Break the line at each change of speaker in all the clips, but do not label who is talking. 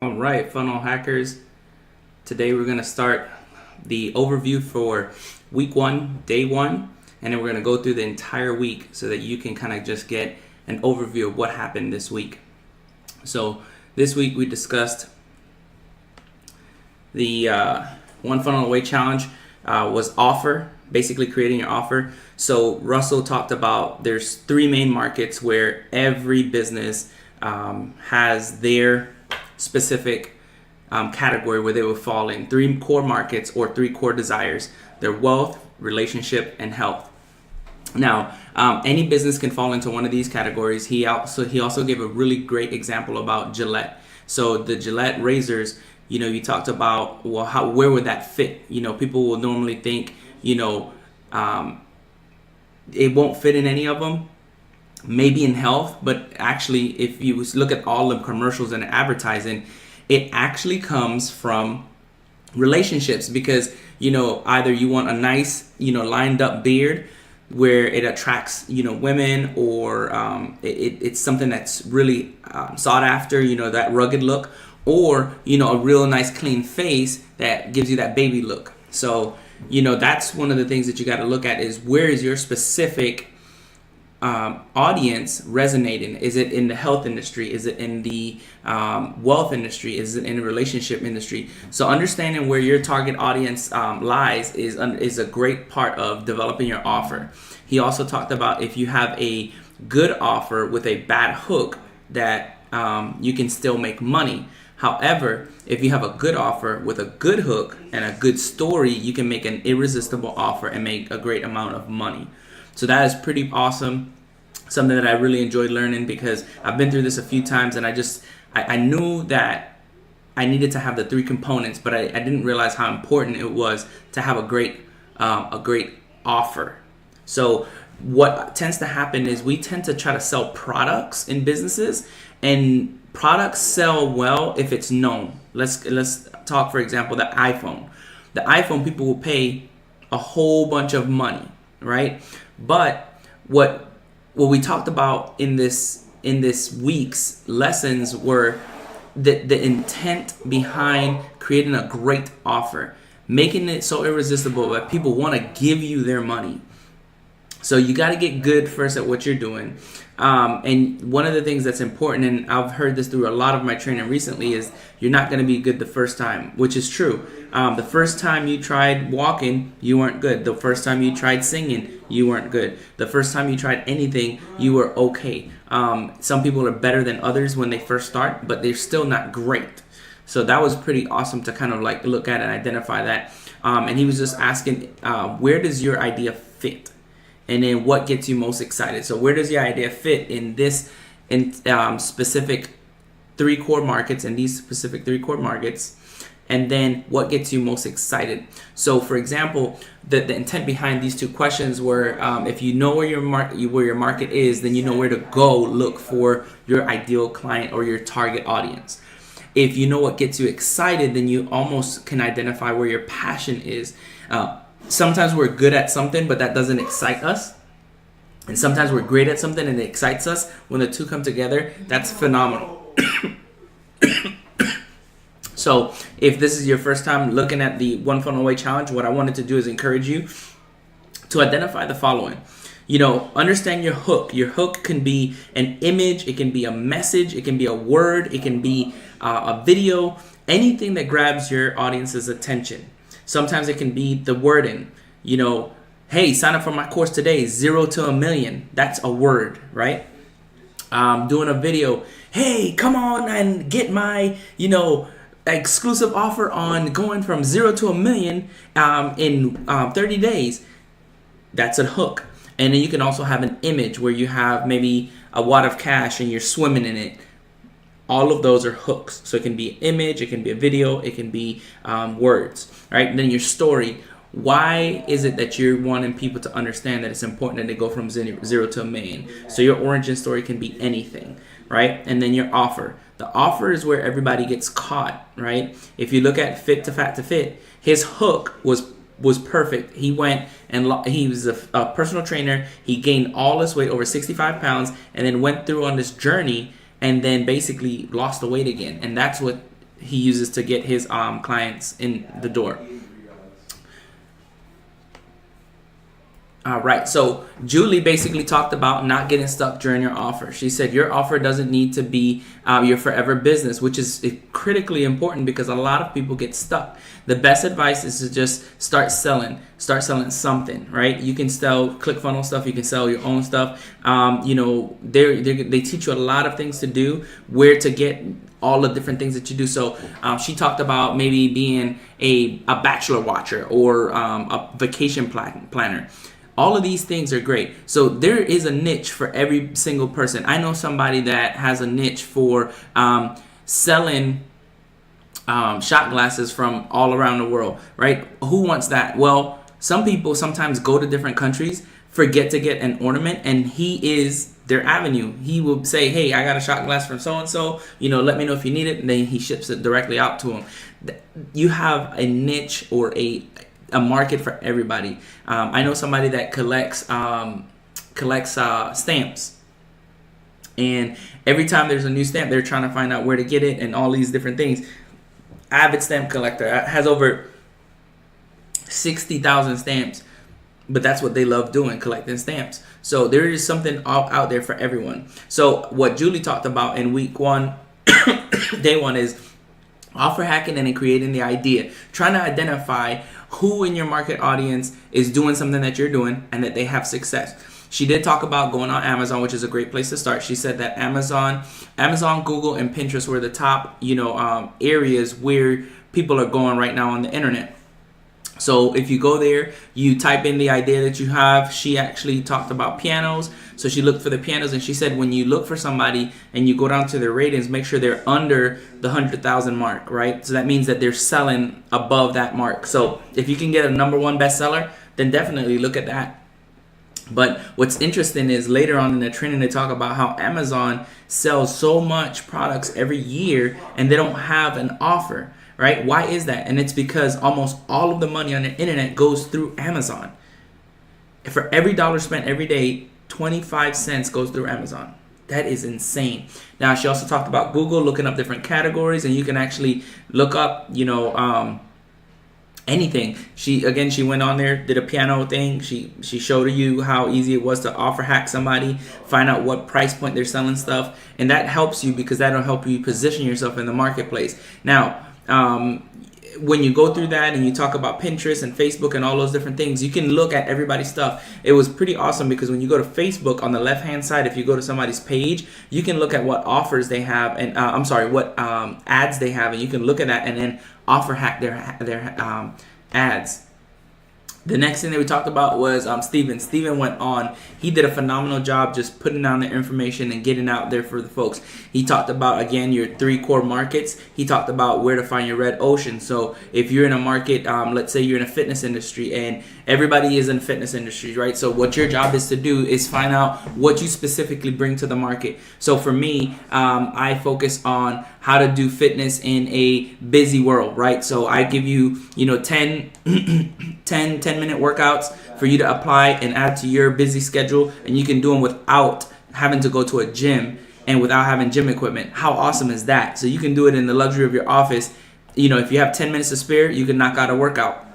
All right, funnel hackers. Today we're going to start the overview for week one, day one, and then we're going to go through the entire week so that you can kind of just get an overview of what happened this week. So this week we discussed the One Funnel Away Challenge was offer, basically creating your offer. So Russell talked about there's three main markets where every business has their specific category where they will fall in. Three core markets or three core desires. They're wealth, relationship, and health. Now, any business can fall into one of these categories. He also gave a really great example about Gillette. So the Gillette razors, you talked about, well, where would that fit? People will normally think, it won't fit in any of them. Maybe in health, but actually, if you look at all the commercials and advertising, it actually comes from relationships because, either you want a nice, lined up beard where it attracts, women, or it's something that's really sought after, that rugged look, or, a real nice clean face that gives you that baby look. So, that's one of the things that you got to look at is where is your specific audience resonating? Is it in the health industry? Is it in the wealth industry? Is it in the relationship industry? So understanding where your target audience lies is a great part of developing your offer. He also talked about if you have a good offer with a bad hook that you can still make money. However, if you have a good offer with a good hook and a good story, you can make an irresistible offer and make a great amount of money. So that is pretty awesome. Something that I really enjoyed learning because I've been through this a few times and I knew that I needed to have the three components, but I didn't realize how important it was to have a great offer. So what tends to happen is we tend to try to sell products in businesses, and products sell well if it's known. Let's talk, for example, the iPhone. The iPhone, people will pay a whole bunch of money, right? But what we talked about in this week's lessons were the intent behind creating a great offer, making it so irresistible that people want to give you their money. So you got to get good first at what you're doing. And one of the things that's important, and I've heard this through a lot of my training recently, is you're not going to be good the first time, which is true. The first time you tried walking, you weren't good. The first time you tried singing, you weren't good. The first time you tried anything, you were okay. Some people are better than others when they first start, but they're still not great. So that was pretty awesome to kind of like look at and identify that. And he was just asking, where does your idea fit? And then what gets you most excited? So where does your idea fit in specific three core markets and these specific three core markets? And then what gets you most excited? So for example, the intent behind these two questions were, if you know where your market is, then you know where to go look for your ideal client or your target audience. If you know what gets you excited, then you almost can identify where your passion is. Sometimes we're good at something, but that doesn't excite us. And sometimes we're great at something and it excites us. When the two come together, that's phenomenal. So if this is your first time looking at the One Funnel Away Challenge, what I wanted to do is encourage you to identify the following. Understand your hook. Your hook can be an image. It can be a message. It can be a word. It can be a video. Anything that grabs your audience's attention. Sometimes it can be the wording, hey, sign up for my course today, 0 to a million. That's a word, right? Doing a video, hey, come on and get my, exclusive offer on going from 0 to a million in 30 days. That's a hook. And then you can also have an image where you have maybe a wad of cash and you're swimming in it. All of those are hooks. So it can be an image, it can be a video, it can be words, right? And then your story. Why is it that you're wanting people to understand that it's important that they go from 0 to a million? So your origin story can be anything, right? And then your offer. The offer is where everybody gets caught, right? If you look at Fit to Fat to Fit, his hook was perfect. He went and he was a personal trainer. He gained all his weight, over 65 pounds, and then went through on this journey and then basically lost the weight again. And that's what he uses to get his clients in the door. All right, so Julie basically talked about not getting stuck during your offer. She said your offer doesn't need to be your forever business, which is critically important because a lot of people get stuck. The best advice is to just start selling something, right? You can sell ClickFunnels stuff, you can sell your own stuff. They teach you a lot of things to do, where to get all the different things that you do. So she talked about maybe being a bachelor watcher or a vacation planner. All of these things are great. So there is a niche for every single person. I know somebody that has a niche for selling shot glasses from all around the world, right? Who wants that? Well, some people sometimes go to different countries, forget to get an ornament, and he is their avenue. He will say, hey, I got a shot glass from so-and-so, let me know if you need it, and then he ships it directly out to him. You have a niche or a market for everybody. I know somebody that collects stamps, and every time there's a new stamp, they're trying to find out where to get it and all these different things. Avid stamp collector has over 60,000 stamps, but that's what they love doing, collecting stamps. So there is something out there for everyone. So what Julie talked about in week 1, day 1, is offer hacking and then creating the idea, trying to identify who in your market audience is doing something that you're doing and that they have success. She did talk about going on Amazon, which is a great place to start. She said that Amazon, Google, and Pinterest were the top, areas where people are going right now on the internet. So if you go there, you type in the idea that you have. She actually talked about pianos. So she looked for the pianos, and she said when you look for somebody and you go down to their ratings, make sure they're under the 100,000 mark, right? So that means that they're selling above that mark. So if you can get a #1 bestseller, then definitely look at that. But what's interesting is later on in the training, they talk about how Amazon sells so much products every year and they don't have an offer, right? Why is that? And it's because almost all of the money on the internet goes through Amazon. For every dollar spent every day, 25 cents goes through Amazon. That is insane. Now, she also talked about Google, looking up different categories, and you can actually look up, anything. She went on there, did a piano thing. She showed you how easy it was to offer hack somebody, find out what price point they're selling stuff, and that helps you because that'll help you position yourself in the marketplace. Now, when you go through that and you talk about Pinterest and Facebook and all those different things, you can look at everybody's stuff. It was pretty awesome because when you go to Facebook, on the left hand side, if you go to somebody's page, you can look at what offers they have and what ads they have, and you can look at that and then offer hack their ads. The next thing that we talked about was Steven. Steven went on. He did a phenomenal job just putting down the information and getting out there for the folks. He talked about, again, your 3 core markets. He talked about where to find your red ocean. So if you're in a market, let's say you're in a fitness industry, and everybody is in the fitness industry, right? So what your job is to do is find out what you specifically bring to the market. So for me, I focus on how to do fitness in a busy world, right? So I give you, 10-minute workouts for you to apply and add to your busy schedule, and you can do them without having to go to a gym and without having gym equipment. How awesome is that? So you can do it in the luxury of your office. If you have 10 minutes to spare, you can knock out a workout,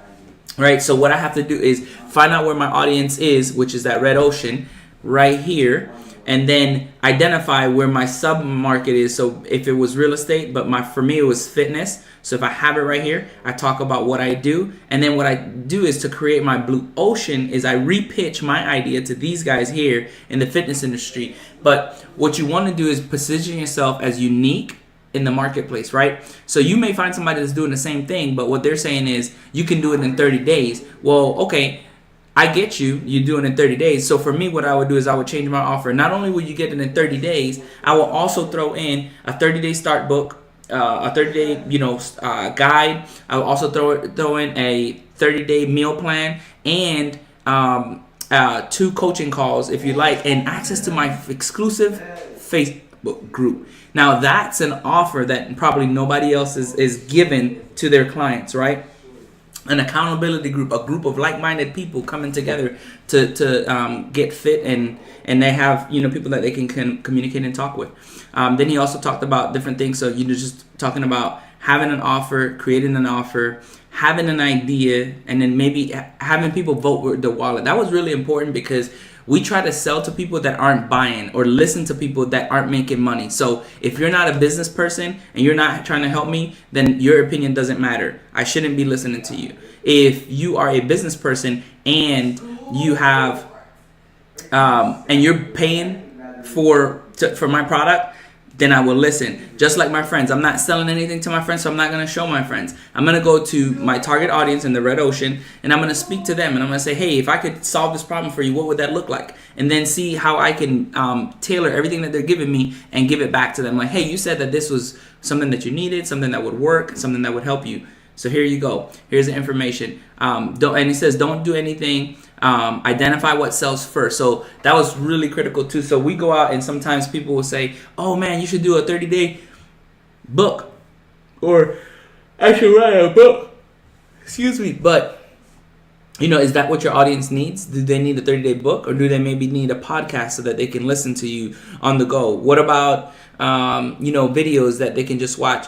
right? So what I have to do is find out where my audience is, which is that red ocean right here, and then identify where my sub market is. So if it was real estate, but for me it was fitness. So if I have it right here, I talk about what I do, and then what I do is to create my blue ocean is I repitch my idea to these guys here in the fitness industry. But what you want to do is position yourself as unique in the marketplace, right? So you may find somebody that's doing the same thing, but what they're saying is you can do it in 30 days. Well, okay, I get you do it in 30 days. So for me, what I would do is I would change my offer. Not only will you get it in 30 days, I will also throw in a 30-day start book, a 30-day guide. I will also throw in a 30-day meal plan and 2 coaching calls if you like, and access to my exclusive Facebook group. Now that's an offer that probably nobody else is given to their clients, right? An accountability group, a group of like-minded people coming together to get fit, and they have people that they can communicate and talk with. Then he also talked about different things. So just talking about having an offer, creating an offer, having an idea, and then maybe having people vote with the wallet. That was really important because we try to sell to people that aren't buying or listen to people that aren't making money. So if you're not a business person and you're not trying to help me, then your opinion doesn't matter. I shouldn't be listening to you. If you are a business person and you have and you're paying for my product, then I will listen. Just like my friends, I'm not selling anything to my friends, so I'm not going to show my friends. I'm going to go to my target audience in the red ocean, and I'm going to speak to them, and I'm going to say, hey, if I could solve this problem for you, what would that look like? And then see how I can tailor everything that they're giving me and give it back to them. Like, hey, you said that this was something that you needed, something that would work, something that would help you. So here you go. Here's the information. And he says, don't do anything. Identify what sells first. So that was really critical too. So we go out and sometimes people will say, oh man, you should do a 30-day book, or I should write a book. Excuse me. But is that what your audience needs? Do they need a 30-day book, or do they maybe need a podcast so that they can listen to you on the go? What about videos that they can just watch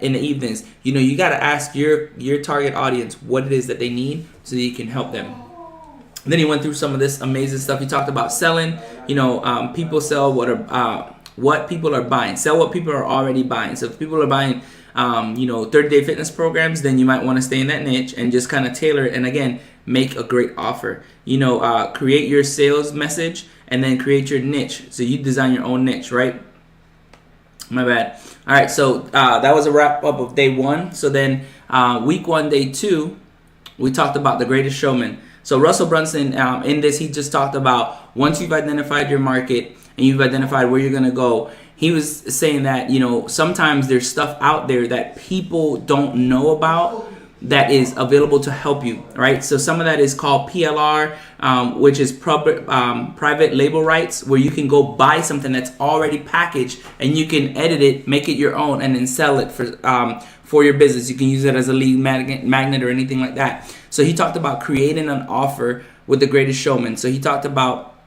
in the evenings? You got to ask your target audience what it is that they need so that you can help them. And then he went through some of this amazing stuff. He talked about selling. People sell what people are buying. Sell what people are already buying. So if people are buying 30-day fitness programs, then you might want to stay in that niche and just kind of tailor it, and again, make a great offer. Create your sales message and then create your niche. So you design your own niche, right? My bad. All right, so that was a wrap up of day one. So then week one, day two, we talked about the greatest showman. So Russell Brunson, in this, he just talked about once you've identified your market and you've identified where you're going to go, he was saying that, sometimes there's stuff out there that people don't know about that is available to help you, right? So some of that is called PLR, which is private label rights, where you can go buy something that's already packaged and you can edit it, make it your own, and then sell it for your business. You can use it as a lead magnet or anything like that. So he talked about creating an offer with the greatest showman. So he talked about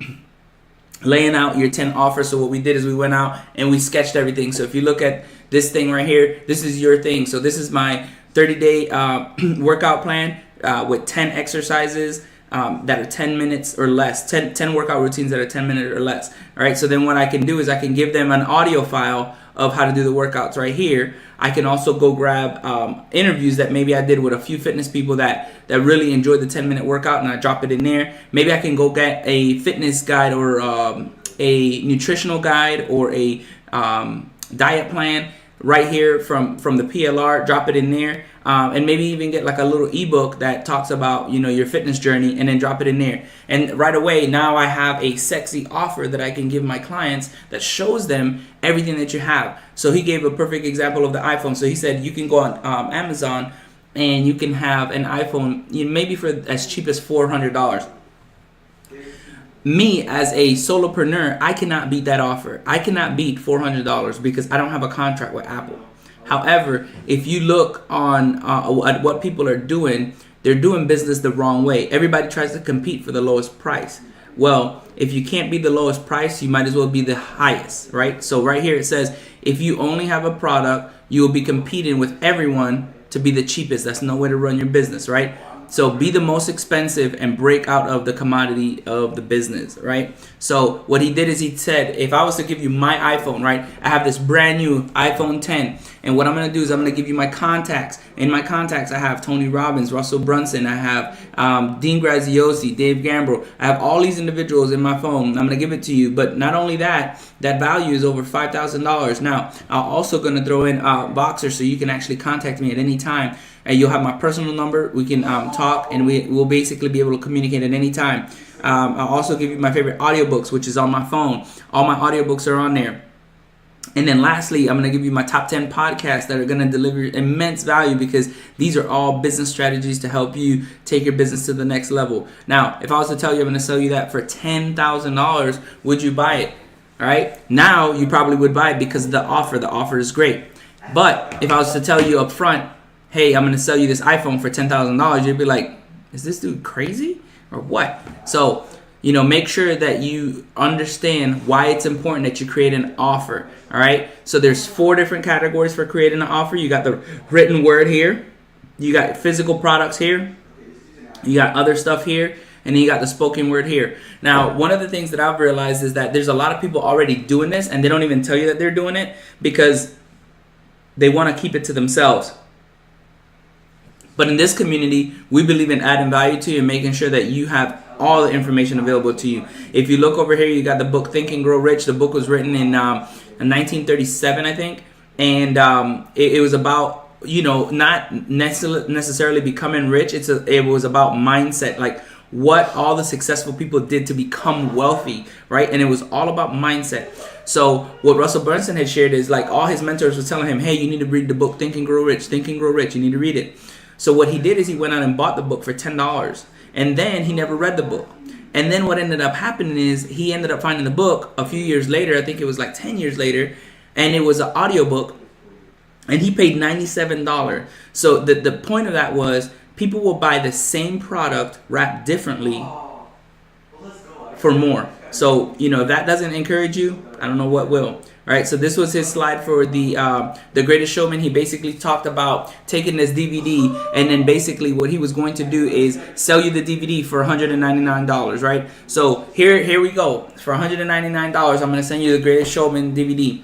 laying out your 10 offers. So what we did is we went out and we sketched everything. So if you look at this thing right here, this is your thing. So this is my 30-day workout plan with 10 exercises that are 10 minutes or less, 10 workout routines that are 10 minutes or less. All right. So then what I can do is I can give them an audio file of how to do the workouts right here. I can also go grab interviews that maybe I did with a few fitness people that really enjoyed the 10-minute workout, and I drop it in there. Maybe I can go get a fitness guide or a nutritional guide or a diet plan right here from the PLR, drop it in there, and maybe even get like a little ebook that talks about your fitness journey, and then drop it in there. And right away, now I have a sexy offer that I can give my clients that shows them everything that you have. So he gave a perfect example of the iPhone. So he said you can go on Amazon and you can have an iPhone maybe for as cheap as $400. Me as a solopreneur, I cannot beat that offer. I cannot beat $400 because I don't have a contract with Apple. However, if you look on at what people are doing, they're doing business the wrong way. Everybody tries to compete for the lowest price. Well, if you can't be the lowest price, you might as well be the highest, right? So right here it says, if you only have a product, you will be competing with everyone to be the cheapest. That's no way to run your business, right? So be the most expensive and break out of the commodity of the business, right? So what he did is he said, if I was to give you my iPhone, right? I have this brand new iPhone 10. And what I'm going to do is I'm going to give you my contacts. In my contacts, I have Tony Robbins, Russell Brunson. I have Dean Graziosi, Dave Gamble. I have all these individuals in my phone. I'm going to give it to you. But not only that, that value is over $5,000. Now, I'm also going to throw in Voxer so you can actually contact me at any time. And you'll have my personal number. We can talk, and we'll basically be able to communicate at any time. I'll also give you my favorite audiobooks, which is on my phone. All my audiobooks are on there. And then lastly, I'm going to give you my top 10 podcasts that are going to deliver immense value, because these are all business strategies to help you take your business to the next level. Now, if I was to tell you I'm going to sell you that for $10,000, would you buy it? All right. Now you probably would buy it because of the offer. The offer is great. But if I was to tell you up front, hey, I'm going to sell you this iPhone for $10,000, you'd be like, is this dude crazy or what? So make sure that you understand why it's important that you create an offer. All right. So there's 4 different categories for creating an offer. You got the written word here. You got physical products here. You got other stuff here. And then you got the spoken word here. Now, one of the things that I've realized is that there's a lot of people already doing this, and they don't even tell you that they're doing it because they want to keep it to themselves. But in this community, we believe in adding value to you and making sure that you have all the information available to you. If you look over here, you got the book Think and Grow Rich. The book was written in 1937, I think. And it was about, not necessarily becoming rich. It was about mindset, like what all the successful people did to become wealthy, right? And it was all about mindset. So what Russell Brunson had shared is like all his mentors were telling him, hey, you need to read the book Think and Grow Rich, Think and Grow Rich. You need to read it. So what he did is he went out and bought the book for $10. And then he never read the book. And then what ended up happening is he ended up finding the book a few years later. I think it was like 10 years later. And it was an audiobook. And he paid $97. So the point of that was people will buy the same product wrapped differently for more. So, if that doesn't encourage you, I don't know what will. Right, so this was his slide for the Greatest Showman. He basically talked about taking this DVD, and then basically what he was going to do is sell you the DVD for $199, right? So here we go. For $199, I'm going to send you the Greatest Showman DVD.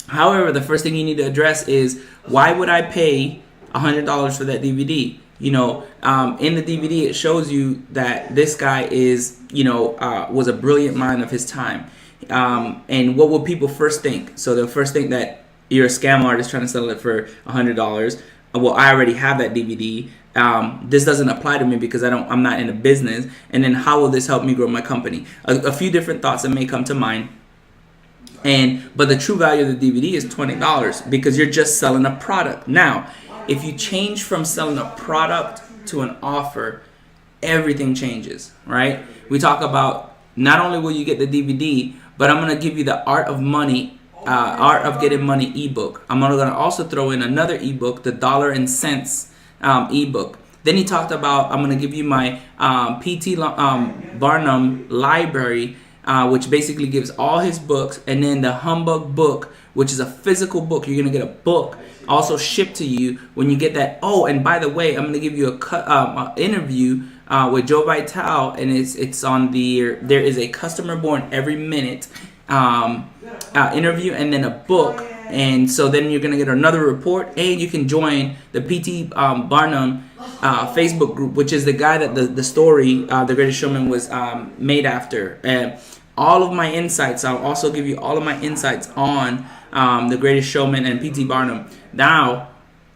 However, the first thing you need to address is, why would I pay $100 for that DVD? In the DVD, it shows you that this guy is, was a brilliant mind of his time. And what will people first think? So they'll first think that you're a scam artist trying to sell it for $100. Well, I already have that DVD. This doesn't apply to me because I'm not in a business. And then how will this help me grow my company? A few different thoughts that may come to mind. But the true value of the DVD is $20 because you're just selling a product. Now, if you change from selling a product to an offer, everything changes, right? We talk about not only will you get the DVD, but I'm going to give you the Art of Getting Money ebook. I'm going to also throw in another ebook, the Dollar and Cents ebook. Then he talked about, I'm going to give you my P.T. Barnum library, which basically gives all his books, and then the Humbug book, which is a physical book. You're going to get a book also shipped to you when you get that. Oh, and by the way, I'm going to give you a interview with Joe Vitale, and it's on there is a Customer Born Every Minute interview, and then a book. And so then you're going to get another report, and you can join the P.T. Barnum Facebook group, which is the guy that the story, The Greatest Showman, was made after. And all of my insights, I'll also give you all of my insights on The Greatest Showman and P.T. Barnum. Now,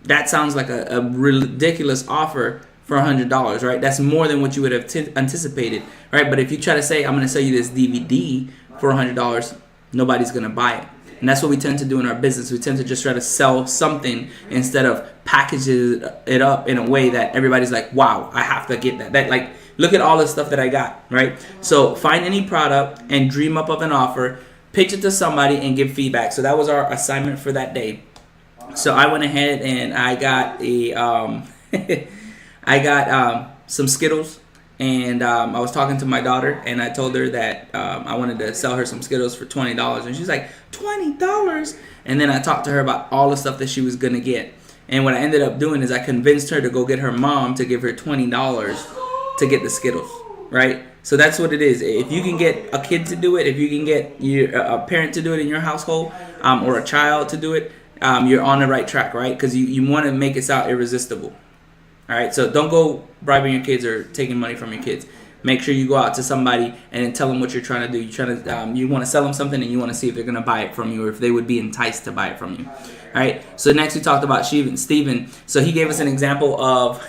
that sounds like a ridiculous offer for $100, right? That's more than what you would have anticipated, right? But if you try to say, I'm going to sell you this DVD for $100, nobody's going to buy it. And that's what we tend to do in our business. We tend to just try to sell something instead of packaging it up in a way that everybody's like, wow, I have to get that. Like, look at all the stuff that I got, right? So find any product and dream up of an offer, pitch it to somebody, and give feedback. So that was our assignment for that day. So I went ahead and I got some Skittles, and I was talking to my daughter, and I told her that I wanted to sell her some Skittles for $20, and she's like, $20? And then I talked to her about all the stuff that she was gonna get, and what I ended up doing is I convinced her to go get her mom to give her $20 to get the Skittles, right? So that's what it is. If you can get a kid to do it, if you can get a parent to do it in your household, or a child to do it, you're on the right track, right? Because you want to make it sound irresistible. All right, so don't go bribing your kids or taking money from your kids. Make sure you go out to somebody and then tell them what you're trying to do. You want to sell them something, and you want to see if they're going to buy it from you, or if they would be enticed to buy it from you. All right, so next we talked about Steven. So he gave us an example of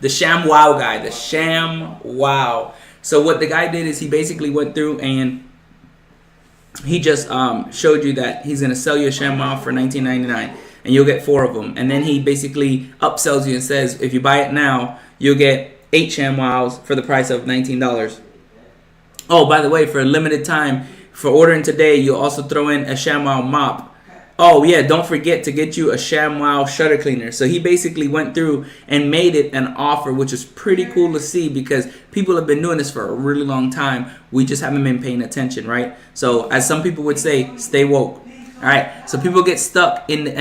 the Sham Wow guy, the Sham Wow. So what the guy did is he basically went through and he just showed you that he's going to sell you a Sham Wow for $19.99. And you'll get 4 of them. And then he basically upsells you and says, if you buy it now, you'll get 8 ShamWows for the price of $19. Oh, by the way, for a limited time, for ordering today, you'll also throw in a ShamWow mop Oh yeah, don't forget to get you a ShamWow shutter cleaner. So he basically went through and made it an offer, which is pretty cool to see because people have been doing this for a really long time. We just haven't been paying attention, right? So as some people would say, stay woke. All right. So people get stuck in the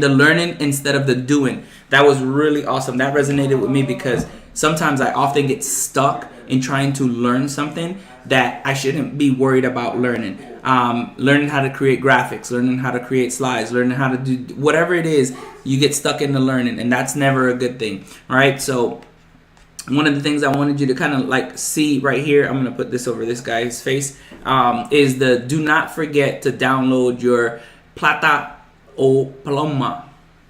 learning instead of the doing. That was really awesome. That resonated with me because sometimes I often get stuck in trying to learn something that I shouldn't be worried about learning. Learning how to create graphics, learning how to create slides, learning how to do whatever it is, you get stuck in the learning, and that's never a good thing. All right. So one of the things I wanted you to kind of like see right here, I'm going to put this over this guy's face, is the do not forget to download your Plata o Paloma,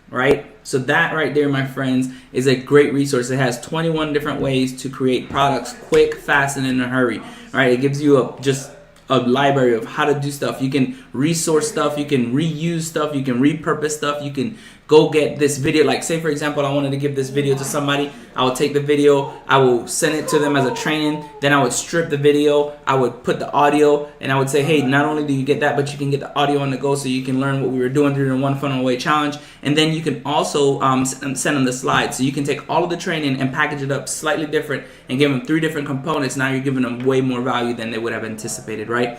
right? So that right there, my friends, is a great resource. It has 21 different ways to create products quick, fast, and in a hurry, right? It gives you just a library of how to do stuff. You can resource stuff, you can reuse stuff, you can repurpose stuff, you can go get this video. Like say for example, I wanted to give this video to somebody. I would take the video, I will send it to them as a training, then I would strip the video, I would put the audio, and I would say, hey, not only do you get that, but you can get the audio on the go so you can learn what we were doing during the One Funnel Away challenge. And then you can also send them the slides. So you can take all of the training and package it up slightly different and give them 3 different components. Now you're giving them way more value than they would have anticipated, right?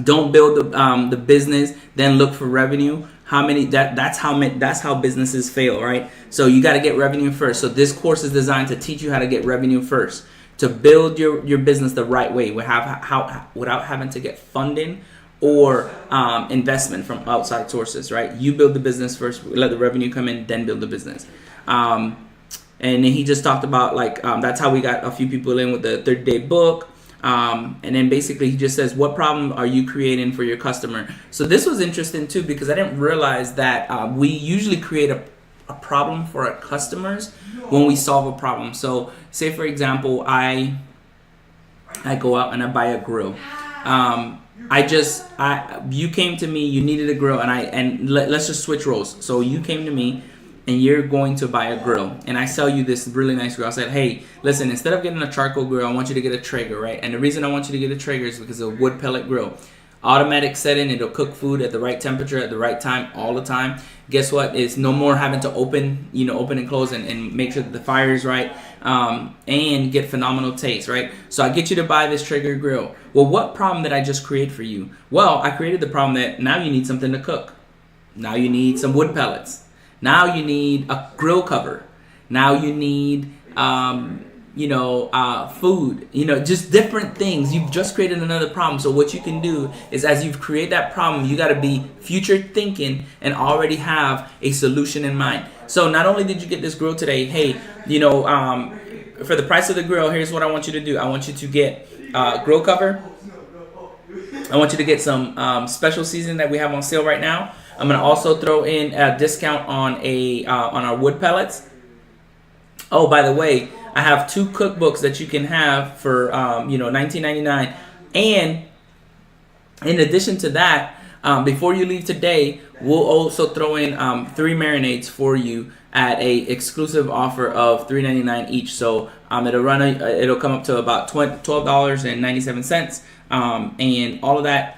Don't build the business, then look for revenue. That's how businesses fail, right? So you got to get revenue first. So this course is designed to teach you how to get revenue first, to build your business the right way without having to get funding or investment from outside sources, right? You build the business first, let the revenue come in, then build the business. And then he just talked about that's how we got a few people in with the 30-day book. And then basically he just says, what problem are you creating for your customer? So this was interesting too, because I didn't realize that we usually create a problem for our customers when we solve a problem. So say for example, I go out and I buy a grill. You came to me, you needed a grill, and let's just switch roles. So you came to me and you're going to buy a grill, and I sell you this really nice grill. I said, hey, listen, instead of getting a charcoal grill, I want you to get a Traeger, right? And the reason I want you to get a Traeger is because it's a wood pellet grill. Automatic setting, it'll cook food at the right temperature at the right time all the time. Guess what? It's no more having to open and close and make sure that the fire is right, and get phenomenal taste, right? So I get you to buy this Traeger grill. Well, what problem did I just create for you? Well, I created the problem that now you need something to cook. Now you need some wood pellets. Now you need a grill cover. Now you need, food, just different things. You've just created another problem. So what you can do is, as you've created that problem, you got to be future thinking and already have a solution in mind. So not only did you get this grill today, hey, for the price of the grill, here's what I want you to do. I want you to get grill cover. I want you to get some special seasoning that we have on sale right now. I'm going to also throw in a discount on our wood pellets. Oh, by the way, I have 2 cookbooks that you can have for $19.99. And in addition to that, before you leave today, we'll also throw in 3 marinades for you at a exclusive offer of $3.99 each. So it'll come up to about $12.97, and all of that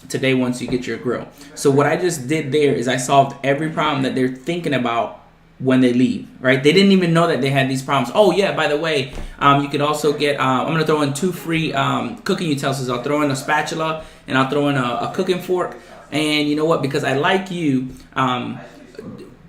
today once you get your grill. So what I just did there is I solved every problem that they're thinking about when they leave, right? They didn't even know that they had these problems. Oh yeah, by the way, you could also get, I'm going to throw in 2 free cooking utensils. I'll throw in a spatula and I'll throw in a cooking fork. And you know what? Because I like you,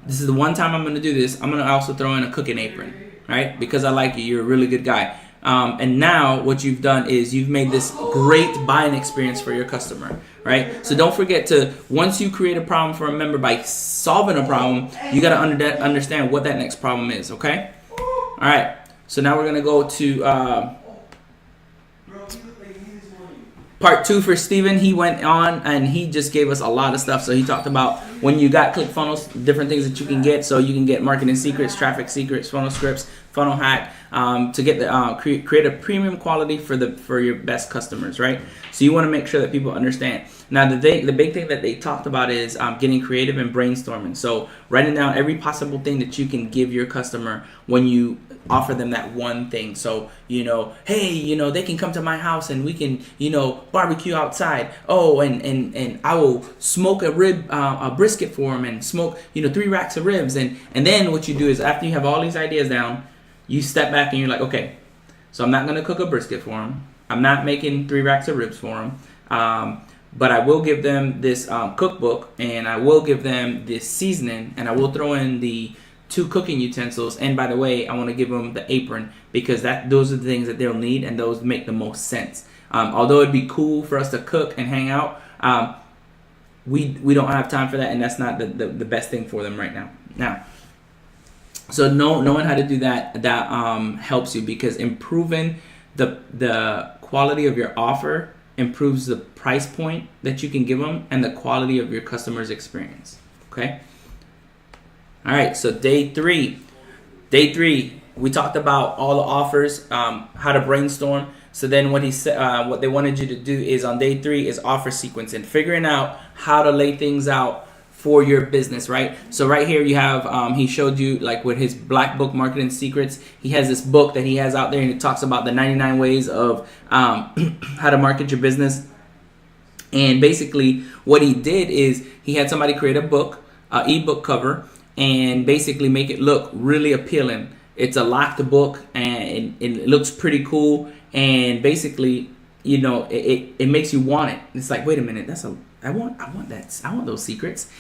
this is the one time I'm going to do this. I'm going to also throw in a cooking apron, right? Because I like you. You're a really good guy. And now what you've done is you've made this great buying experience for your customer, right? So don't forget to, once you create a problem for a member by solving a problem, you got to understand what that next problem is, okay? All right. So now we're going to go to part 2 for Steven. He went on and he just gave us a lot of stuff. So he talked about when you got ClickFunnels, different things that you can get. So you can get marketing secrets, traffic secrets, funnel scripts, funnel hack, to get the create a premium quality for your best customers, right? So you want to make sure that people understand. Now the big thing that they talked about is getting creative and brainstorming. So writing down every possible thing that you can give your customer when you offer them that one thing. So, hey, they can come to my house and we can, barbecue outside. Oh, and I will smoke a brisket for them and smoke, 3 racks of ribs. And then what you do is after you have all these ideas down, you step back and you're like, okay, so I'm not going to cook a brisket for them. I'm not making 3 racks of ribs for them. But I will give them this cookbook, and I will give them this seasoning, and I will throw in the 2 cooking utensils. And by the way, I want to give them the apron, because those are the things that they'll need, and those make the most sense. Although it'd be cool for us to cook and hang out, we don't have time for that, and that's not the best thing for them right now. So knowing how to do that helps you, because improving the quality of your offer improves the price point that you can give them and the quality of your customer's experience. Okay. All right. So day three, we talked about all the offers, how to brainstorm. So then what he said, what they wanted you to do is on day 3 is offer sequencing, figuring out how to lay things out for your business, right? So right here you have, he showed you like with his black book, Marketing Secrets, he has this book that he has out there, and it talks about the 99 ways of how to market your business. And basically what he did is he had somebody create a book, ebook cover, and basically make it look really appealing. It's a locked book, and it looks pretty cool, and basically, it makes you want it. It's like, wait a minute, I want that. I want those secrets.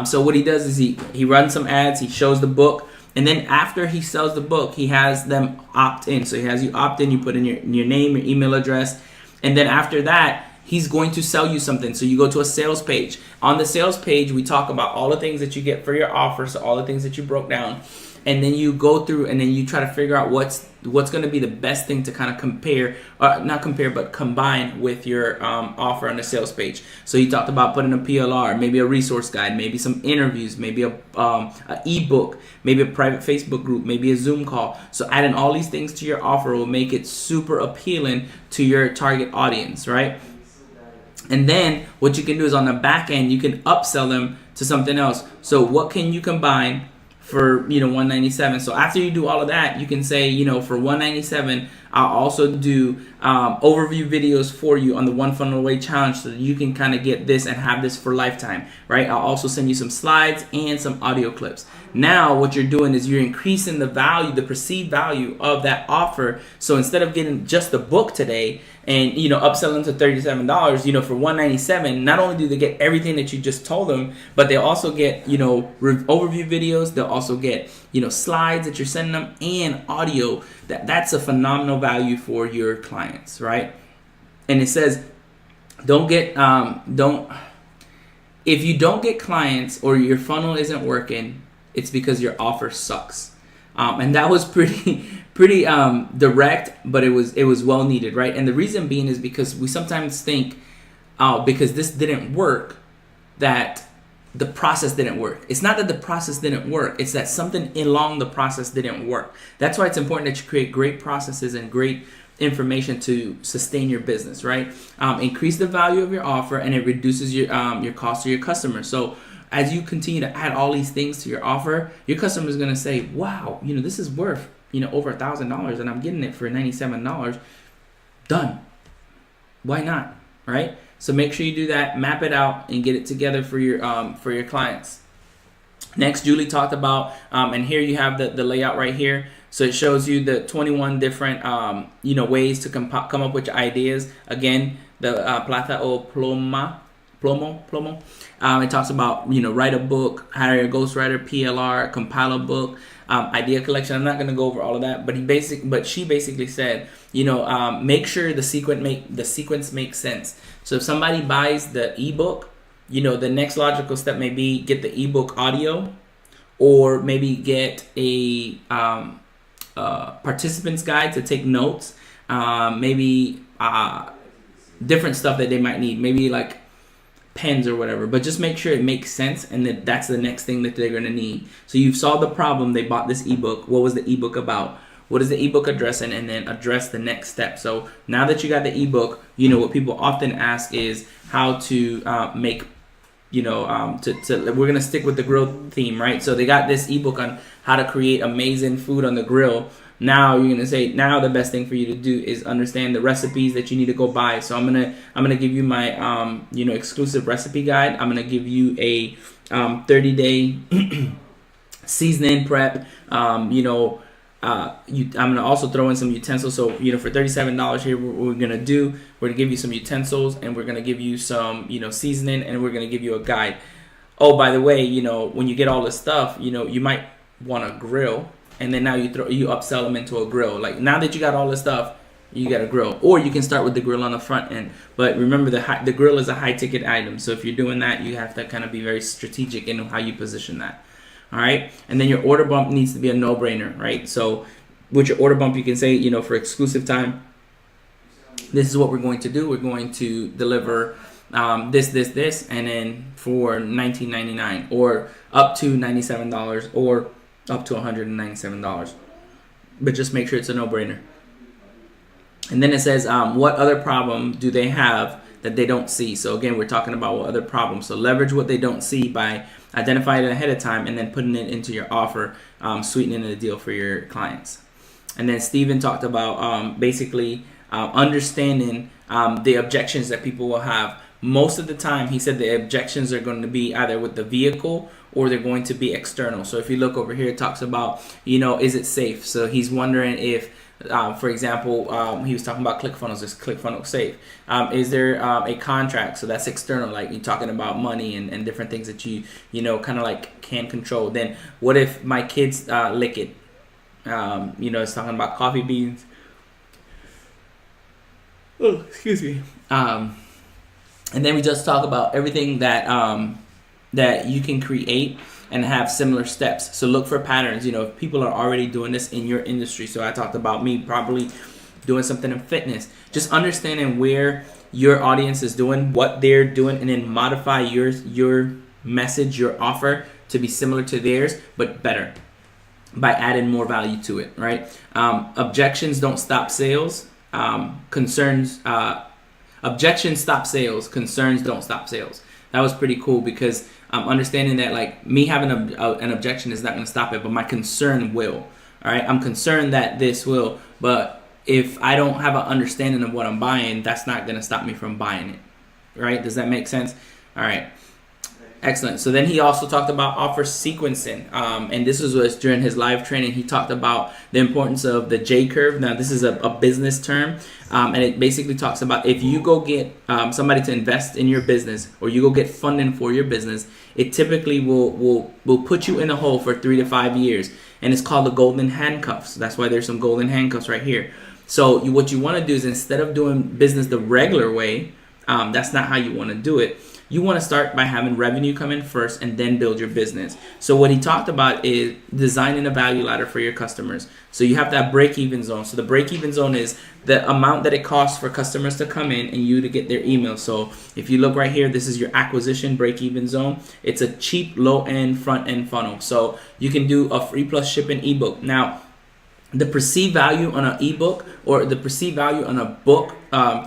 So what he does is he runs some ads. He shows the book, and then after he sells the book, he has them opt in. So he has you opt in. You put in your name, your email address, and then after that, he's going to sell you something. So you go to a sales page. On the sales page, we talk about all the things that you get for your offer. So all the things that you broke down, and then you go through and then you try to figure out what's going to be the best thing to kind of combine with your offer on the sales page. So you talked about putting a PLR, maybe a resource guide, maybe some interviews, maybe a ebook, maybe a private Facebook group, maybe a Zoom call. So adding all these things to your offer will make it super appealing to your target audience, right? And then what you can do is on the back end, you can upsell them to something else. So what can you combine for $197? So after you do all of that, you can say, for $197, I'll also do overview videos for you on the One Funnel Away challenge, so that you can kind of get this and have this for lifetime, right? I'll also send you some slides and some audio clips. Now what you're doing is you're increasing the value, the perceived value of that offer. So instead of getting just the book today and upselling to $37, for $197, not only do they get everything that you just told them, but they also get overview videos. They'll also get slides that you're sending them, and audio. That's a phenomenal value for your clients, right? And it says if you don't get clients or your funnel isn't working, it's because your offer sucks. And that was pretty direct, but it was well needed, right? And the reason being is because we sometimes think, because this didn't work, that the process didn't work. It's not that the process didn't work. It's that something along the process didn't work. That's why it's important that you create great processes and great information to sustain your business, right? Increase the value of your offer, and it reduces your cost to your customers. So as you continue to add all these things to your offer, your customer is going to say, wow, this is worth, over $1,000, and I'm getting it for $97. Done. Why not? Right? So make sure you do that, map it out, and get it together for your clients. Next, Julie talked about, and here you have the layout right here. So it shows you the 21 different, ways to come up with your ideas. Again, the plata o plomo. It talks about, write a book, hire a ghostwriter, PLR, compile a book, idea collection. I'm not going to go over all of that, but she basically said, make sure the sequence makes sense. So if somebody buys the ebook, the next logical step may be get the ebook audio, or maybe get a participant's guide to take notes, maybe different stuff that they might need, maybe like pens or whatever, but just make sure it makes sense, and that's the next thing that they're going to need. So you've solved the problem. They bought this ebook. What was the ebook about? What is the ebook addressing? And then address the next step. So now that you got the ebook, what people often ask is how to make we're gonna stick with the grill theme, right? So they got this ebook on how to create amazing food on the grill. Now you're gonna say, now the best thing for you to do is understand the recipes that you need to go buy. So I'm gonna give you my exclusive recipe guide. I'm gonna give you a 30-day seasoning prep. I'm gonna also throw in some utensils. So for $37 here, what we're gonna do, we're gonna give you some utensils, and we're gonna give you some seasoning, and we're gonna give you a guide. Oh, by the way, when you get all this stuff, you might want a grill, and then now you upsell them into a grill. Like, now that you got all this stuff, you got a grill, or you can start with the grill on the front end. But remember, the grill is a high ticket item, so if you're doing that, you have to kind of be very strategic in how you position that. All right, and then your order bump needs to be a no-brainer, right? So with your order bump, you can say, for exclusive time, this is what we're going to do. We're going to deliver this, and then for $19.99, or up to $97, or up to $197. But just make sure it's a no-brainer. And then it says, what other problem do they have that they don't see? So again, we're talking about what other problems. So leverage what they don't see by identifying it ahead of time and then putting it into your offer, sweetening the deal for your clients. And then Steven talked about basically understanding the objections that people will have. Most of the time, he said the objections are going to be either with the vehicle or they're going to be external. So if you look over here, it talks about, is it safe? So he's wondering if, for example, he was talking about ClickFunnels. Is ClickFunnels safe? Is there a contract? So that's external, like you're talking about money and different things that you kind of like can't control. Then what if my kids lick it? It's talking about coffee beans. Oh, excuse me. And then we just talk about everything that that you can create and have similar steps. So look for patterns. If people are already doing this in your industry. So I talked about me probably doing something in fitness. Just understanding where your audience is doing, what they're doing, and then modify your message, your offer to be similar to theirs, but better by adding more value to it, right? Objections don't stop sales. Objections stop sales. Concerns don't stop sales. That was pretty cool, because I'm understanding that, like, me having an objection is not going to stop it, but my concern will. All right, I'm concerned that this will, but if I don't have an understanding of what I'm buying, that's not going to stop me from buying it. Right? Does that make sense? All right. Excellent. So then he also talked about offer sequencing, and this was during his live training. He talked about the importance of the J curve. Now, this is a business term, and it basically talks about if you go get somebody to invest in your business, or you go get funding for your business, it typically will put you in a hole for 3 to 5 years, and it's called the golden handcuffs. That's why there's some golden handcuffs right here. So what you want to do is, instead of doing business the regular way, that's not how you want to do it. You want to start by having revenue come in first and then build your business. So what he talked about is designing a value ladder for your customers. So you have that break-even zone. So the break-even zone is the amount that it costs for customers to come in and you to get their email. So if you look right here, this is your acquisition break-even zone. It's a cheap, low-end, front-end funnel. So you can do a free plus shipping ebook. Now, the perceived value on an ebook, or the perceived value on a book,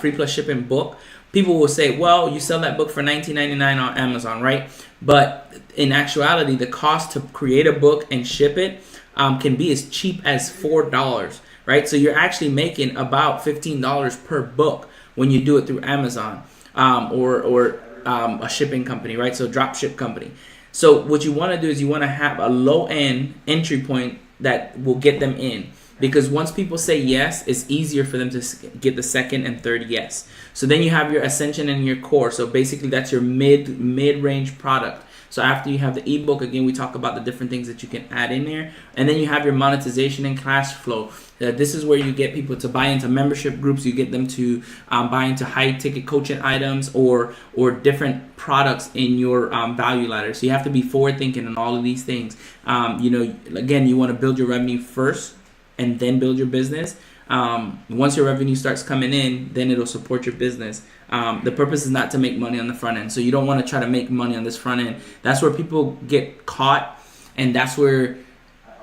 free plus shipping book, people will say, well, you sell that book for $19.99 on Amazon, right? But in actuality, the cost to create a book and ship it can be as cheap as $4, right? So you're actually making about $15 per book when you do it through Amazon or a shipping company, right? So drop ship company. So what you want to do is you want to have a low-end entry point that will get them in. Because once people say yes, it's easier for them to get the second and third yes. So then you have your ascension and your core. So basically that's your mid-range product. So after you have the ebook, again, we talk about the different things that you can add in there. And then you have your monetization and cash flow. This is where you get people to buy into membership groups. You get them to buy into high-ticket coaching items or different products in your value ladder. So you have to be forward-thinking on all of these things. Again, you want to build your revenue first and then build your business. Once your revenue starts coming in, then it'll support your business. The purpose is not to make money on the front end. So you don't want to try to make money on this front end. That's where people get caught, and that's where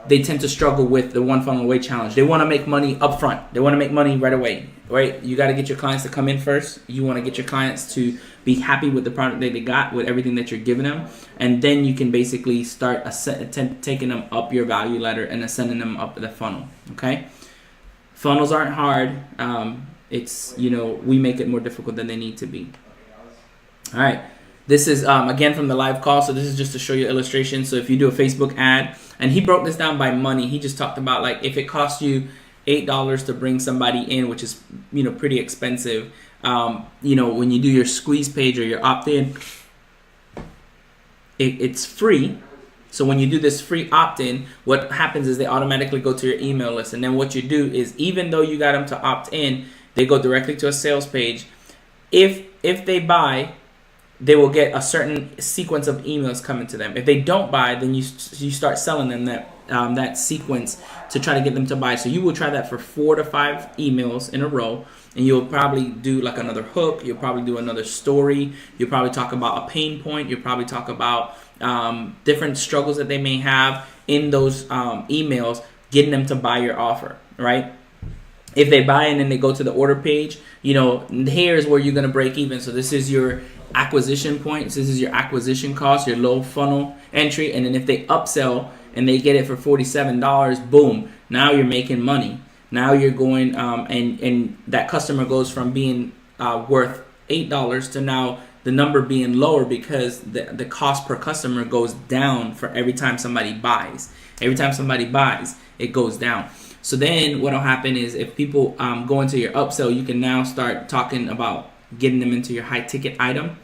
they tend to struggle with the one funnel away challenge. They want to make money up front. They want to make money right away, right? You got to get your clients to come in first. You want to get your clients to be happy with the product that they got, with everything that you're giving them. And then you can basically start taking them up your value ladder and ascending them up the funnel, okay? Funnels aren't hard. It's, we make it more difficult than they need to be. All right. This is, again, from the live call. So this is just to show you illustration. So if you do a Facebook ad, and he broke this down by money. He just talked about, like, if it costs you $8 to bring somebody in, which is, pretty expensive. When you do your squeeze page or your opt-in, it's free. So when you do this free opt-in, what happens is they automatically go to your email list. And then what you do is, even though you got them to opt in, they go directly to a sales page. If they buy, they will get a certain sequence of emails coming to them. If they don't buy, then you start selling them that sequence to try to get them to buy. So you will try that for 4 to 5 emails in a row, and you'll probably do like another hook. You'll probably do another story. You'll probably talk about a pain point. You'll probably talk about different struggles that they may have in those emails, getting them to buy your offer, right? If they buy and then they go to the order page, here's where you're going to break even. So this is your acquisition points. This is your acquisition cost, your low funnel entry. And then if they upsell and they get it for $47, boom, now you're making money. Now you're going, and that customer goes from being worth $8 to now the number being lower, because the cost per customer goes down for every time somebody buys. Every time somebody buys, it goes down. So then what will happen is, if people go into your upsell, you can now start talking about getting them into your high ticket item.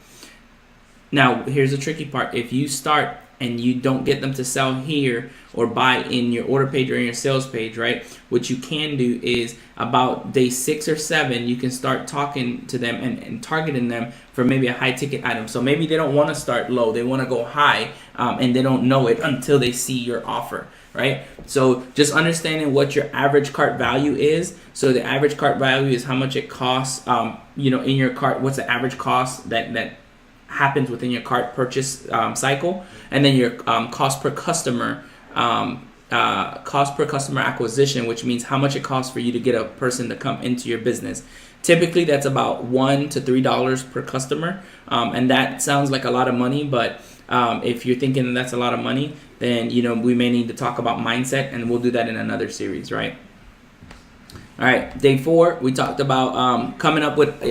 Now, here's the tricky part. If you start and you don't get them to sell here or buy in your order page or in your sales page, right? What you can do is, about day 6 or 7, you can start talking to them and targeting them for maybe a high ticket item. So maybe they don't want to start low, they want to go high, and they don't know it until they see your offer, right? So just understanding what your average cart value is. So the average cart value is how much it costs, in your cart. What's the average cost that happens within your cart purchase cycle, and then your cost per customer acquisition, which means how much it costs for you to get a person to come into your business. Typically, that's about $1 to $3 per customer, and that sounds like a lot of money. But if you're thinking that's a lot of money, then we may need to talk about mindset, and we'll do that in another series, right? All right, day 4, we talked about coming up with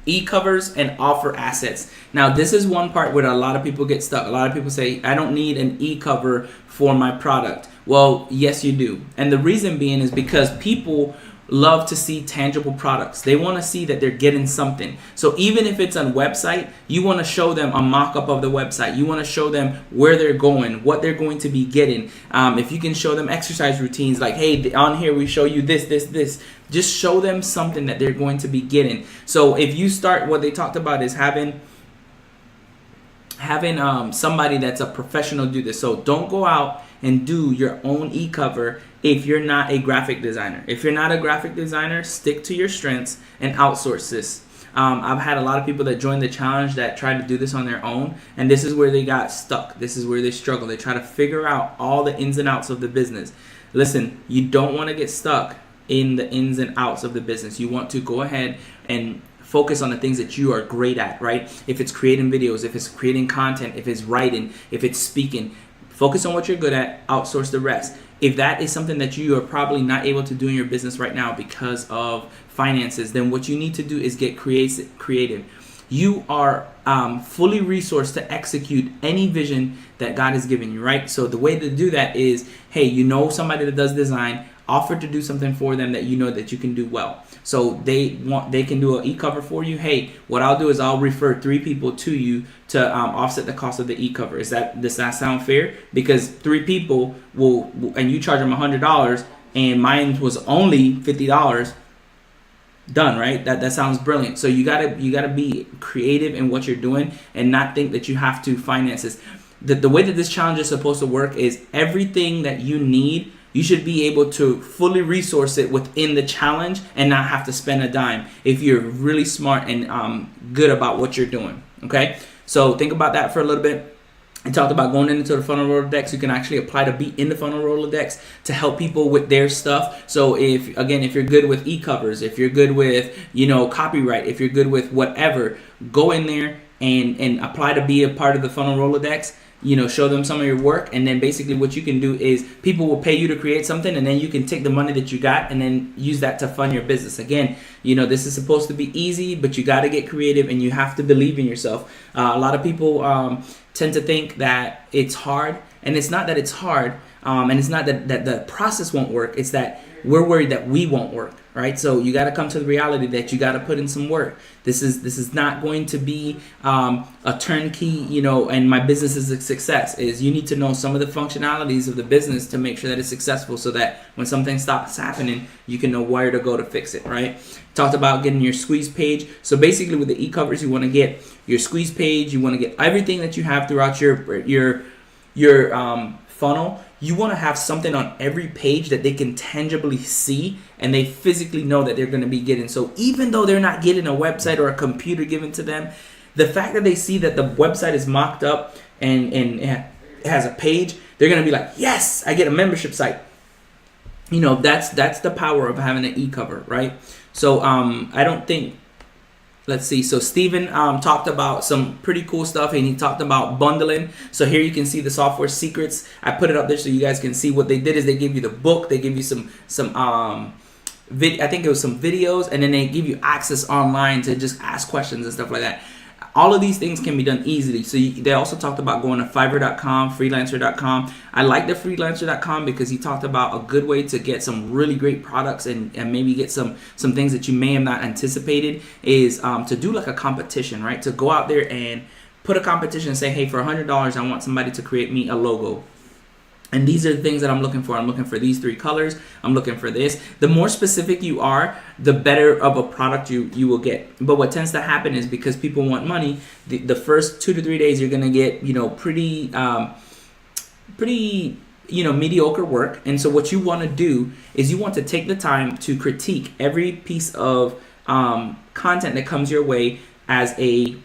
e-covers and offer assets. Now, this is one part where a lot of people get stuck. A lot of people say, I don't need an e-cover for my product. Well, yes, you do. And the reason being is because people love to see tangible products. They want to see that they're getting something. So even if it's on a website, you want to show them a mock-up of the website. You want to show them where they're going, what they're going to be getting. If you can show them exercise routines, like, hey, on here we show you this. Just show them something that they're going to be getting. So if you start, what they talked about is having somebody that's a professional do this. So don't go out and do your own e-cover if you're not a graphic designer. If you're not a graphic designer, stick to your strengths and outsource this. I've had a lot of people that joined the challenge that tried to do this on their own, and this is where they got stuck. This is where they struggle. They try to figure out all the ins and outs of the business. Listen, you don't want to get stuck in the ins and outs of the business. You want to go ahead and focus on the things that you are great at, right? If it's creating videos, if it's creating content, if it's writing, if it's speaking, focus on what you're good at, outsource the rest. If that is something that you are probably not able to do in your business right now because of finances, then what you need to do is get creative. You are fully resourced to execute any vision that God has given you, right? So the way to do that is, hey, somebody that does design, offer to do something for them that that you can do well. So they can do an e-cover for you. Hey, what I'll do is I'll refer 3 people to you to offset the cost of the e-cover. Does that sound fair? Because 3 people will, and you charge them $100, and mine was only $50. Done, right? That sounds brilliant. So you gotta be creative in what you're doing and not think that you have to finance this. The way that this challenge is supposed to work is everything that you need, you should be able to fully resource it within the challenge and not have to spend a dime if you're really smart and good about what you're doing. Okay, so think about that for a little bit. I talked about going into the funnel Rolodex. You can actually apply to be in the funnel Rolodex to help people with their stuff. So if you're good with e-covers, if you're good with, copyright, if you're good with whatever, go in there and apply to be a part of the funnel Rolodex. Show them some of your work, and then basically what you can do is people will pay you to create something, and then you can take the money that you got and then use that to fund your business. Again, this is supposed to be easy, but you got to get creative and you have to believe in yourself. A lot of people tend to think that it's hard, and it's not that it's hard, and it's not that the process won't work. It's that we're worried that we won't work, right? So you got to come to the reality that you got to put in some work. This is not going to be a turnkey, and my business is a success. You need to know some of the functionalities of the business to make sure that it's successful, so that when something stops happening, you can know where to go to fix it, right? Talked about getting your squeeze page. So basically with the e-covers, you want to get your squeeze page. You want to get everything that you have throughout your funnel. You want to have something on every page that they can tangibly see and they physically know that they're going to be getting. So even though they're not getting a website or a computer given to them, the fact that they see that the website is mocked up and it has a page, they're going to be like, yes, I get a membership site. That's the power of having an e-cover, right? So I don't think, let's see. So Steven talked about some pretty cool stuff, and he talked about bundling. So here you can see the software secrets. I put it up there so you guys can see what they did is they gave you the book. They give you some I think it was some videos, and then they give you access online to just ask questions and stuff like that. All of these things can be done easily. So they also talked about going to Fiverr.com, Freelancer.com. I like the Freelancer.com because he talked about a good way to get some really great products and maybe get some things that you may have not anticipated is to do like a competition, right? To go out there and put a competition and say, hey, for $100, I want somebody to create me a logo. And these are the things that I'm looking for. I'm looking for these 3 colors. I'm looking for this. The more specific you are, the better of a product you will get. But what tends to happen is because people want money, the first 2 to 3 days you're gonna get pretty mediocre work. And so what you want to do is you want to take the time to critique every piece of content that comes your way as a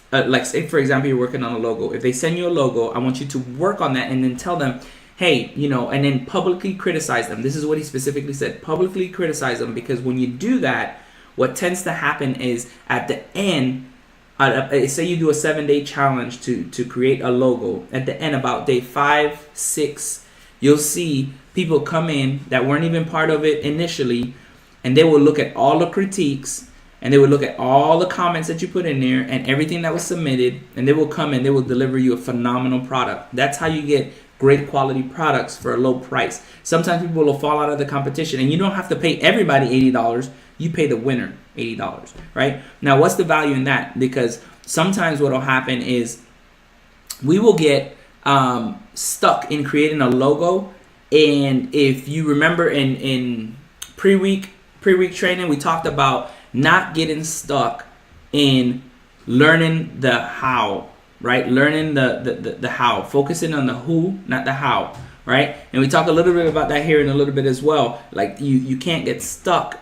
like say for example you're working on a logo. If they send you a logo, I want you to work on that and then tell them, hey, and then publicly criticize them. This is what he specifically said, publicly criticize them, because when you do that, what tends to happen is at the end, say you do a 7-day challenge to create a logo. At the end, about day 5, 6, you'll see people come in that weren't even part of it initially, and they will look at all the critiques, and they would look at all the comments that you put in there and everything that was submitted, and they will come and they will deliver you a phenomenal product. That's how you get great quality products for a low price. Sometimes people will fall out of the competition, and you don't have to pay everybody $80. You pay the winner $80, right? Now, what's the value in that? Because sometimes what will happen is we will get stuck in creating a logo. And if you remember in pre-week training, we talked about not getting stuck in learning the how, right? Learning the how, focusing on the who, not the how, right? And we talk a little bit about that here in a little bit as well. Like you can't get stuck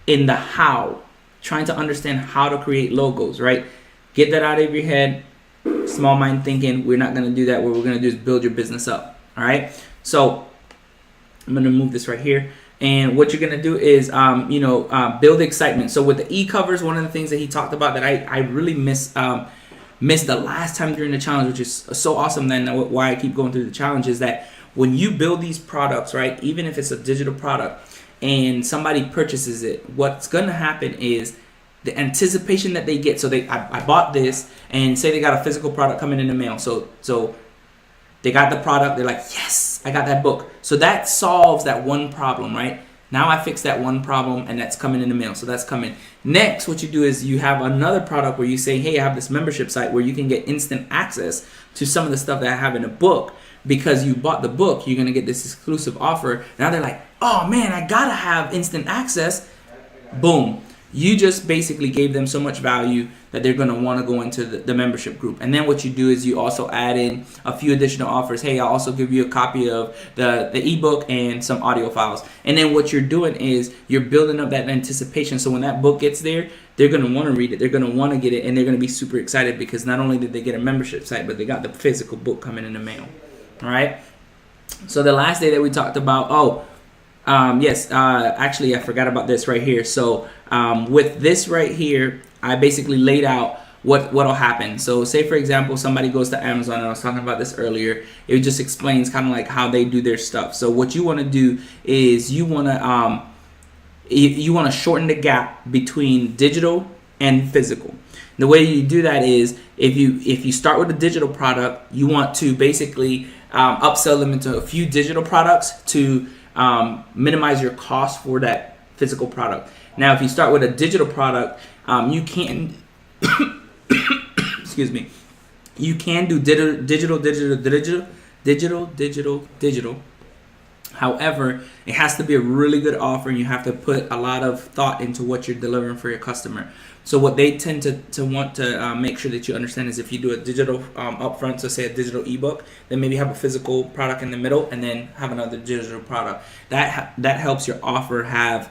in the how, trying to understand how to create logos, right? Get that out of your head. Small mind thinking. We're not going to do that. What we're going to do is build your business up, all right? So I'm going to move this right here. And what you're going to do is, build excitement. So with the e-covers, one of the things that he talked about that I really missed the last time during the challenge, which is so awesome, then why I keep going through the challenge, is that when you build these products, right, even if it's a digital product and somebody purchases it, what's going to happen is the anticipation that they get. So I bought this, and say they got a physical product coming in the mail. So they got the product. They're like, yes, I got that book. So that solves that one problem, right? Now I fixed that one problem, and that's coming in the mail. So that's coming. Next, what you do is you have another product where you say, hey, I have this membership site where you can get instant access to some of the stuff that I have in the book. Because you bought the book, you're going to get this exclusive offer. Now they're like, oh man, I got to have instant access. Boom. You just basically gave them so much value that they're going to want to go into the membership group. And then what you do is you also add in a few additional offers. Hey, I'll also give you a copy of the ebook and some audio files. And then what you're doing is you're building up that anticipation. So when that book gets there, they're going to want to read it. They're going to want to get it. And they're going to be super excited because not only did they get a membership site, but they got the physical book coming in the mail. All right. So the last day that we talked about, actually I forgot about this right here. So with this right here, I basically laid out what'll happen. So say for example, somebody goes to Amazon, and I was talking about this earlier. It just explains kind of like how they do their stuff. So what you want to do is you want to shorten the gap between digital and physical. The way you do that is if you start with a digital product, you want to basically upsell them into a few digital products to minimize your cost for that physical product. Now, if you start with a digital product, you can excuse me, you can do digital. However, it has to be a really good offer, and you have to put a lot of thought into what you're delivering for your customer. So what they tend to want to make sure that you understand is if you do a digital upfront, so say a digital ebook, then maybe have a physical product in the middle, and then have another digital product. That helps your offer have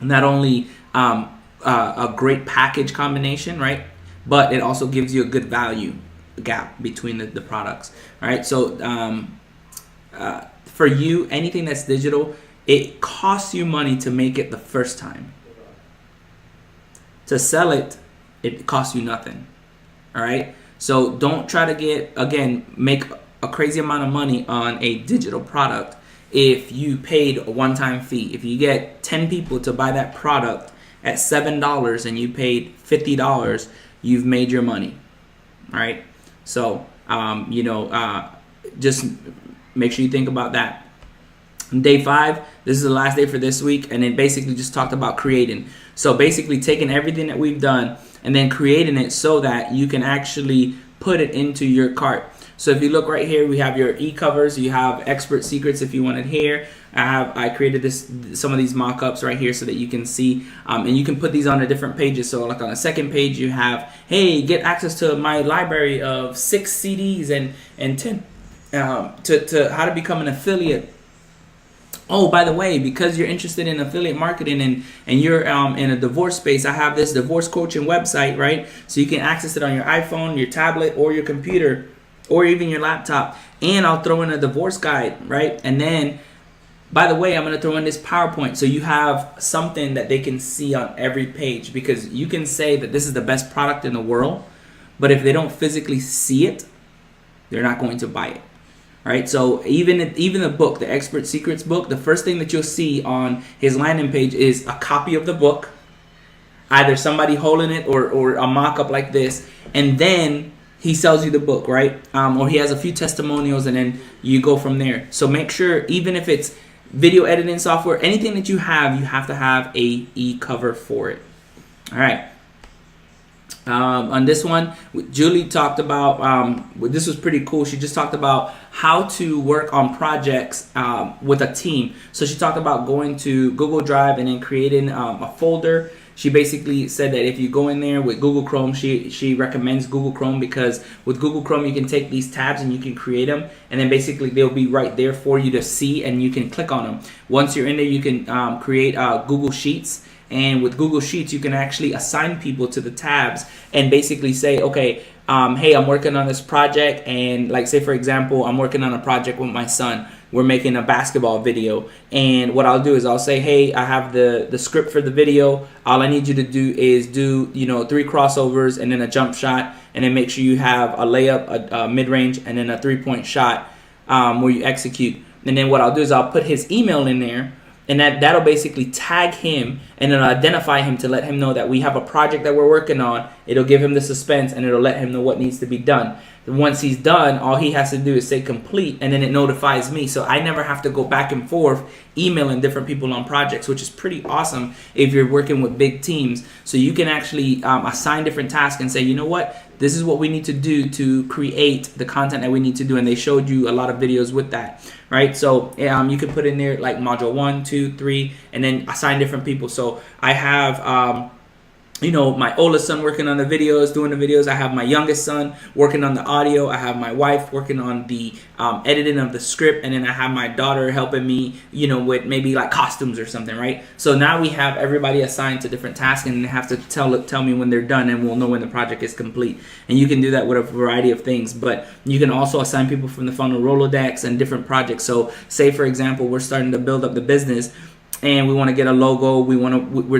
not only a great package combination, right, but it also gives you a good value gap between the products. All right, so for you, anything that's digital, it costs you money to make it the first time. To sell it, it costs you nothing. All right, so don't try to make a crazy amount of money on a digital product if you paid a one-time fee. If you get 10 people to buy that product at $7 and you paid $50, you've made your money. All right, so just make sure you think about that. Day 5, this is the last day for this week, and it basically just talked about creating. So basically taking everything that we've done and then creating it so that you can actually put it into your cart. So if you look right here, we have your e-covers, you have expert secrets if you want it here. I created some of these mock-ups right here so that you can see, and you can put these on the different pages. So like on the second page, you have, hey, get access to my library of 6 CDs and 10 to how to become an affiliate. Oh, by the way, because you're interested in affiliate marketing and you're in a divorce space, I have this divorce coaching website, right? So you can access it on your iPhone, your tablet, or your computer, or even your laptop. And I'll throw in a divorce guide, right? And then, by the way, I'm going to throw in this PowerPoint so you have something that they can see on every page, because you can say that this is the best product in the world, but if they don't physically see it, they're not going to buy it. All right, so even the book, the Expert Secrets book, the first thing that you'll see on his landing page is a copy of the book, either somebody holding it or a mock-up like this, and then he sells you the book, right? Or he has a few testimonials, and then you go from there. So make sure, even if it's video editing software, anything that you have to have a e-cover for it. All right. On this one, Julie talked about, this was pretty cool. She just talked about how to work on projects with a team. So she talked about going to Google Drive and then creating a folder. She basically said that if you go in there with Google Chrome, she recommends Google Chrome, because with Google Chrome, you can take these tabs and you can create them, and then basically they'll be right there for you to see, and you can click on them. Once you're in there, you can create Google Sheets. And with Google Sheets, you can actually assign people to the tabs and basically say, okay, hey, I'm working on this project. And like, say, for example, I'm working on a project with my son. We're making a basketball video. And what I'll do is I'll say, hey, I have the script for the video. All I need you to do is do, 3 crossovers and then a jump shot. And then make sure you have a layup, a mid-range, and then a 3-point shot where you execute. And then what I'll do is I'll put his email in there. And that'll basically tag him and it'll identify him to let him know that we have a project that we're working on. It'll give him the suspense and it'll let him know what needs to be done. Once he's done, all he has to do is say complete, and then it notifies me. So I never have to go back and forth emailing different people on projects, which is pretty awesome if you're working with big teams. So you can actually assign different tasks and say, you know what, This is what we need to do to create the content that we need to do. And they showed you a lot of videos with that, right? So you can put in there like module 1, 2, 3, and then assign different people. So I have my oldest son working on the videos, doing the videos. I have my youngest son working on the audio. I have my wife working on the editing of the script. And then I have my daughter helping me, with maybe like costumes or something, right? So now we have everybody assigned to different tasks, and they have to tell me when they're done, and we'll know when the project is complete. And you can do that with a variety of things, but you can also assign people from the funnel Rolodex and different projects. So say, for example, we're starting to build up the business, and we want to get a logo.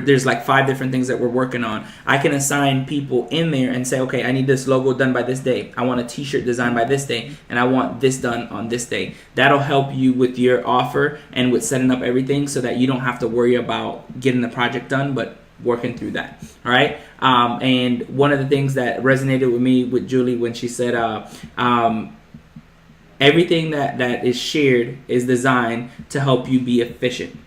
There's like 5 different things that we're working on. I can assign people in there and say, okay, I need this logo done by this day. I want a t-shirt designed by this day, and I want this done on this day. That'll help you with your offer and with setting up everything, so that you don't have to worry about getting the project done, but working through that. All right. And one of the things that resonated with me with Julie when she said, everything that is shared is designed to help you be efficient.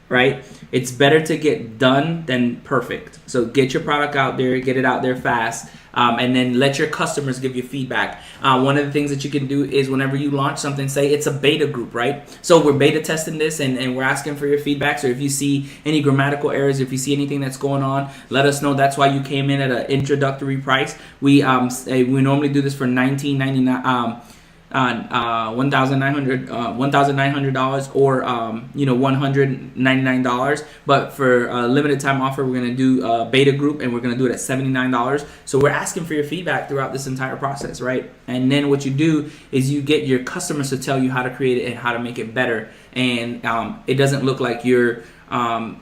Right? It's better to get done than perfect. So get your product out there, get it out there fast, and then let your customers give you feedback. One of the things that you can do is whenever you launch something, say it's a beta group, right? So we're beta testing this, and we're asking for your feedback. So if you see any grammatical errors, if you see anything that's going on, let us know. That's why you came in at an introductory price. We normally do this for $19.99. $1,900 or $199, but for a limited time offer, we're going to do a beta group, and we're going to do it at $79. So we're asking for your feedback throughout this entire process, right? And then what you do is you get your customers to tell you how to create it and how to make it better, and it doesn't look like you don't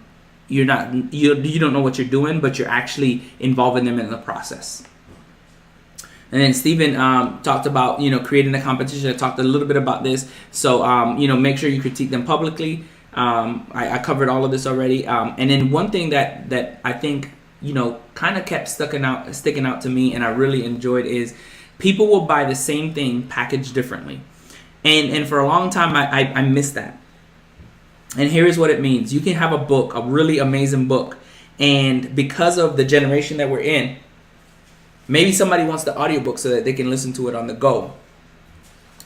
know what you're doing, but you're actually involving them in the process. And then Stephen talked about, creating a competition. I talked a little bit about this. So, make sure you critique them publicly. I covered all of this already. And then one thing that I think, kind of kept sticking out to me, and I really enjoyed, is people will buy the same thing packaged differently. And for a long time, I missed that. And here is what it means. You can have a book, a really amazing book. And because of the generation that we're in, maybe somebody wants the audiobook so that they can listen to it on the go.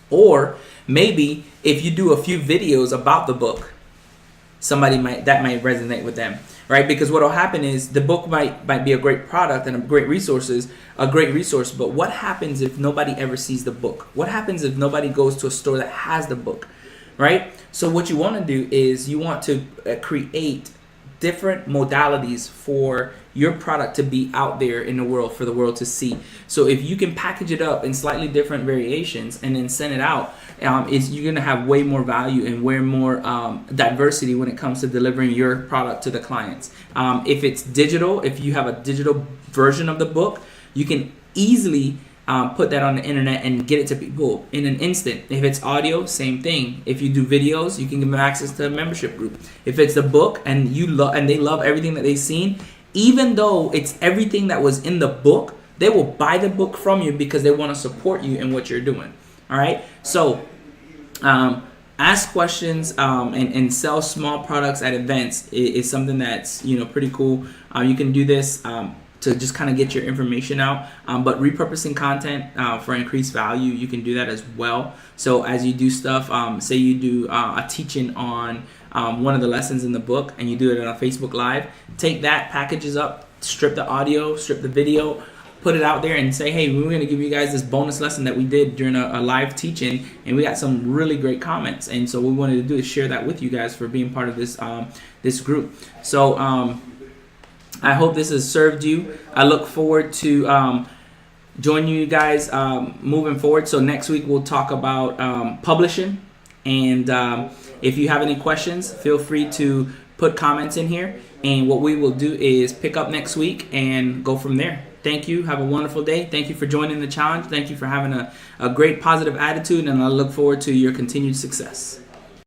Or maybe if you do a few videos about the book, that might resonate with them, right? Because what will happen is the book might be a great product and a great resource, but what happens if nobody ever sees the book? What happens if nobody goes to a store that has the book, right? So what you want to do is you want to create different modalities for your product to be out there in the world for the world to see. So if you can package it up in slightly different variations and then send it out, you're going to have way more value and way more diversity when it comes to delivering your product to the clients. If it's digital, if you have a digital version of the book, you can easily put that on the internet and get it to people in an instant. If it's audio, same thing. If you do videos, you can give them access to a membership group. If it's a book and they love everything that they've seen, even though it's everything that was in the book, they will buy the book from you because they want to support you in what you're doing. All right. So ask questions and sell small products at events is something that's pretty cool. You can do this to just kind of get your information out, but repurposing content for increased value, you can do that as well. So as you do stuff, say you do a teaching on one of the lessons in the book, and you do it on a Facebook Live, take that, packages up, strip the audio, strip the video, put it out there and say, hey, we're going to give you guys this bonus lesson that we did during a live teaching, and we got some really great comments. And so what we wanted to do is share that with you guys for being part of this this group. So I hope this has served you. I look forward to joining you guys moving forward. So next week we'll talk about publishing. And if you have any questions, feel free to put comments in here. And what we will do is pick up next week and go from there. Thank you. Have a wonderful day. Thank you for joining the challenge. Thank you for having a great positive attitude. And I look forward to your continued success.